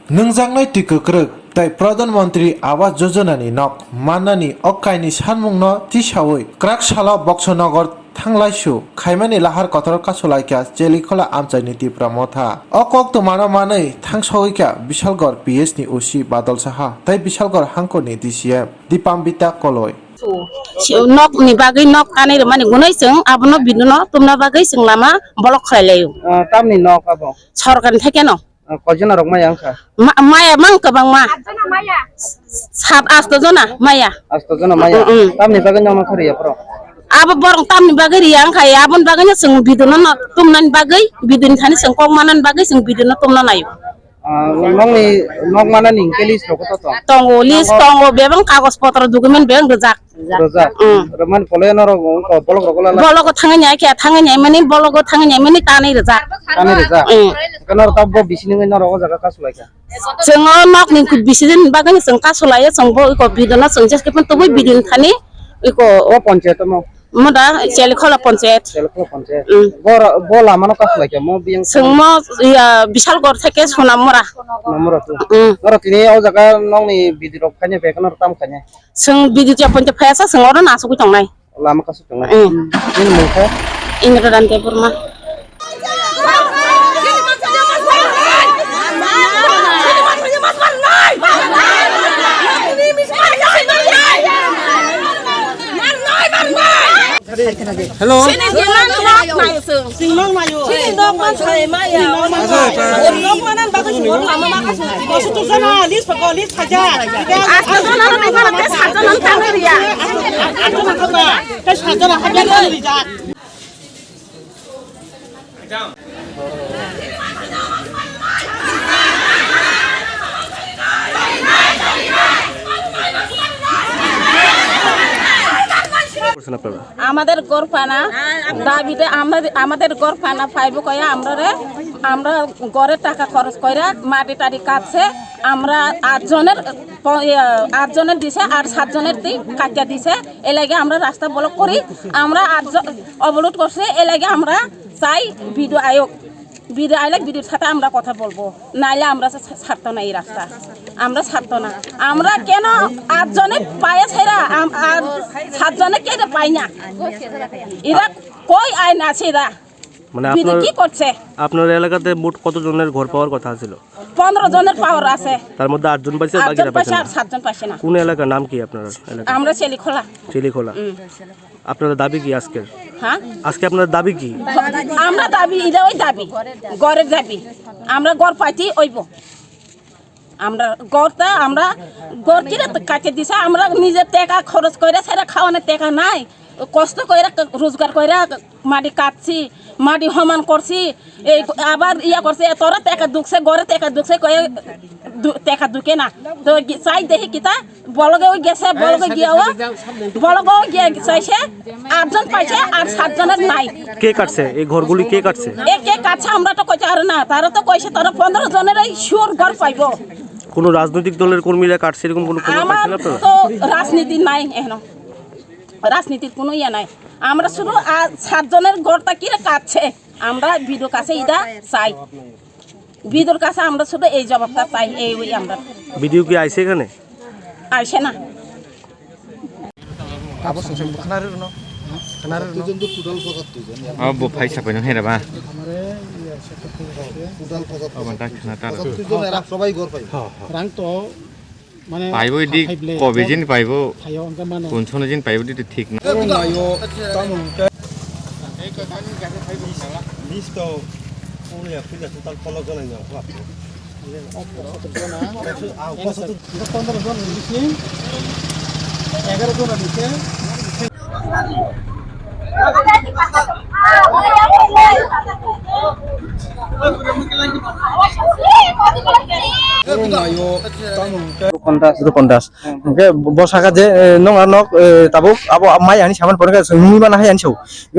नोंजांनाय टिकक्रोक ताई प्रधानमंत्री आवास योजनानि नक माननानि अक्काइनि सानमुंनो तिसावै क्राकशाला बक्सनगर थांलायसु खायमानि लाहार कतर कासलाइका जेलिखला आमचाइनि तिप्रा मथा अकक तो मानै थांसौइका विशालगढ़ पीएस नि उसी बादल साहा ताई Vishalgarh हांकोनि DCM दीपाम्बिता कलय nok ni bagai nok ane mani gunai seng abono biduno tumna bagai seng lama bolok khalayu tamni nok abo sorgan theke no kojona rok maya angka maya mang kabang ma sat asta jona maya tamni bagai nyama khari ya pro abo borong tamni bagai riang khai abon bagainya seng biduno tumnan bagai bidun thani seng kong manan bagai seng biduno tumna nayu nok mana ning kelis rok to tongo list tongo bebang kagos potro dokumen bebang rejak roman poleno rok bolok rok la bolok thanganya kya thanganya mani bolok thanganya mani tani rejak kanor tabbo bisini ngai rok jaga kasulai ka sengo nok ning bisidin bagani seng kasulaya sengbo iko bidona sengjes kepen toboi bidin thani iko o panchayat mo moda celikhola panchayat bola mano kasulai ka mo biang sengmo ya Bishalgor theke sonamora to oro tini o jaga nong ni bidirok khanya be kanor tam khanya seng biditya ponte phasa sengoro nasu ku tongnai lama kasu tongnai in mukha ingro dan tepurma hello sini jalan nok nayu sing nok nayu sini nok man sai maya nok manan bagus semua lama bagus maksud tu sana list pokok list saja asal sana ni mana tes saja nan tangan dia asal mana kata tes saja lah saja kan dijat আমাদের গরপানা দাবিতে আমাদের গরপানা পাইব কয়া আমরা গড়ে টাকা খরচ কইরা মাটি টাটি কাটছে আমরা আটজনের দিছে আর 7 জনের কাটিয়া দিছে এ লাগে আমরা রাস্তা ব্লক করি আমরা অবরোধ করছে এ লাগে আমরা চাই ভিডিও আয়োগ ভিডিও আইলে ভিডিওর সাথে আমরা কথা বলবো নাইলে আমরা ছাড়তো না এই রাস্তা আমরা ছাড়তো না আমরা কেন 8 জনে পায়ে ছেড়া আর 7 জনে কেন পাই না এরা কই আইন আছে এরা মানে আপনার কি করছে আপনার এলাকাতে মোট কত জনের ঘর পাওয়ার কথা ছিল 15 জনের পাওয়ার আছে তার মধ্যে 8 জন পাইছে বাকিরা পাইছে না 7 জন পাইছে না কোন এলাকা নাম কি আপনার এলাকা আমরা চেলিখোলা আপনাদের দাবি কি আজকে হ্যাঁ আজকে আপনাদের দাবি কি আমরা দাবি এটা ওই দাবি গড়ের দাবি আমরা গড় পাইতি ওইব আমরা গড়টা আমরা গড় কিরে কাটে দিছে আমরা নিজে টাকা খরচ কইরা সেরা খাওয়ানোর টাকা নাই কষ্ট কইরা রোজগার কইরা মাটি কাটছি মাটি সমান করছি এই আবার ইয়া করছে তোরা টাকা দুখছে গড়ে টাকা দুখছে কয়ে টাকা দুকে না তো চাই দেখি কিতা বলগে ওই গেছে বলগে গিয়াও বলগে গিয়া চাইছে 8 জন পাইছে আর 7 জনের নাই কে কাটছে এই ঘরগুলি কে কাটছে কে কাটছে আমরা তো কইতে আর না তারা তো কইছে তারা 15 জনের এই শিওর ঘর পাইবো কোন রাজনৈতিক দলের কর্মীরা কাটছে এরকম কোনো খবর পাইছেন আপনারা তো রাজনীতি নাই এখনো রাজনীতির কোনো ইয়া নাই আমরা শুধু 7 জনের ঘরটা কি কাটছে আমরা ভিডিও কাছে ইদা চাই ভিডিওর কাছে আমরা শুধু এই জবাবটা চাই এই ওই আমরা ভিডিও কি আইছে এখানে আইছে না abo sungsem khanar no tujuan tu total fakat tujuan ya. Oh, bu phai sapai no hera ba. Hamare ya total fakat. Oh, bantak na tar. Tujuan era sabai gor pai. Rang to মানে পাইবো দি কবে দিন পাইবো খাইও অঙ্কা মানে কোন সময় দিন পাইবো দি ঠিক না Ayo tamu. Listo. Ulia pila total follow gana nya apa. Ah, এটা 15 জন দিছি 11 জন দিছে Rukondas. Oke, bos haka je nong anok tabuk abo mai ani saman porga nungi mana hai ansau.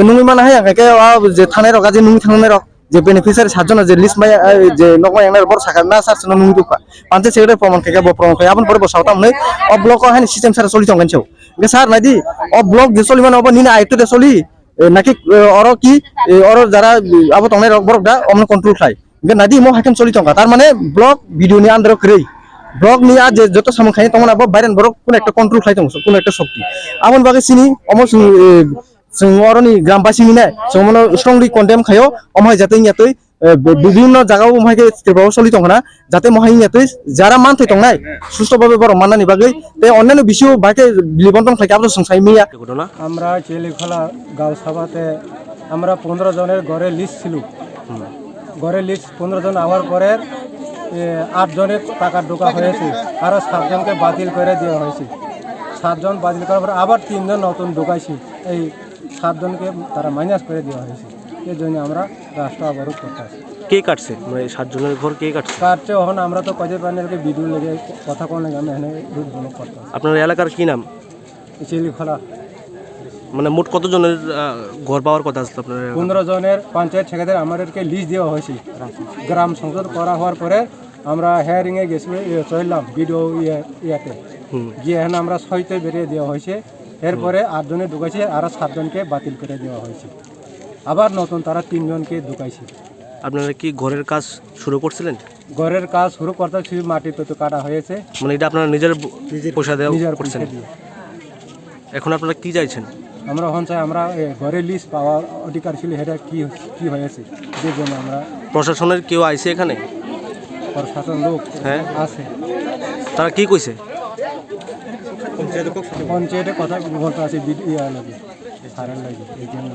Nungi mana hai angke je thane rok je nungi thane rok je beneficiary 7 jon je list mai je nok mai angner bor saka na sar sono nungi dupa. Pante secretary proman keke bo proman kaya abon pore bo sautam nei ob block hai system sar soli tong ansau. Ge sar nadi ob block je soli mana ob nina aito de soli নাকি or কি or যারা আবো তংনাই rock বরক দা অমন control খাই nadi mo hakem choli tongka tar mane blog video ni andro krei blog ni aje joto samung khai tongna abo bairen borok কোন একটা control খাই তংস কোন একটা শক্তি আমন বাগে চিনি অমো অরনি গ্রামবাসী মিনে সমন স্ট্রংলি কন্ডেম খায়ো অমহাই যাতে ইয়াতই বিভিন্ন জায়গাও মহাইকে স্টেবাও চলি তংনা যাতে মহাই ইয়াতই যারা মানতে তংনাই সুস্থভাবে বড় মাননানি বাগে তে অন্যান্য বিষয় বাকে বিলিবন্টন খাই আবো সংসাই মিয়া ঘটনা আমরা চেলিখোলা গাঁও সভাতে আমরা 15 জনের ঘরে লিস্ট ছিল ঘরে লিস্ট 15 জন আওয়ার পরে 8 জনের টাকা ঢোকা হয়েছে আর 7 জনকে বাতিল করে দেওয়া হয়েছে 7 জন বাতিল করার পর আবার 3 জন নতুন ঢোকাইছি এই 7 জনকে তারা মাইনাস করে দেওয়া হয়েছে এই জন্য আমরা রাস্তা অবরোধ করতে আছি কে কাটছে মানে 7 জনের ঘর কে কাটছে কাটছে এখন আমরা তো কজে প্যানেলকে ভিডিও লেগে কথা কোন লাগে আমি এখানে রুট করতে আছি আপনার এলাকার কি নাম চেলিখোলা মানে মোট কত জনের ঘর পাওয়ার কথা আছে আপনার 15 জনের পঞ্চায়েত সেক্রেটারি আমাদেরকে লিস্ট দেওয়া হয়েছে গ্রাম সংসদ করা হওয়ার পরে আমরা হেয়ারিংয়ে গেছিলাম চললাম ভিডিও ইয়াতে গিয়ে এখানে আমরা 6তে বেরিয়ে দেওয়া হয়েছে এরপরে 8 জনে ঢুকাইছে আর 7 জনকে বাতিল করে দেওয়া হয়েছে আবার নতুন তারা 3 জনকে ঢুকাইছে আপনারা কি ঘরের কাজ শুরু করছিলেন ঘরের কাজ শুরু করতে শুধু মাটি তো কাটা হয়েছে মানে এটা আপনারা নিজের পয়সা দেওয়া নিজের করছেন পয়সা দিয়ে। এখন আপনারা কি চাইছেন আমরা হন চাই আমরা ঘরের লিস্ট পাওয়ার অধিকার ছিল এটা কি হয়েছে যে জন্য আমরা প্রশাসনের কেউ আইছে এখানে প্রশাসন লোক হ্যাঁ আছে তারা কি কইছে পঞ্চায়েতে কথা বলতে আছে লাগে সারের লাগে এই জন্য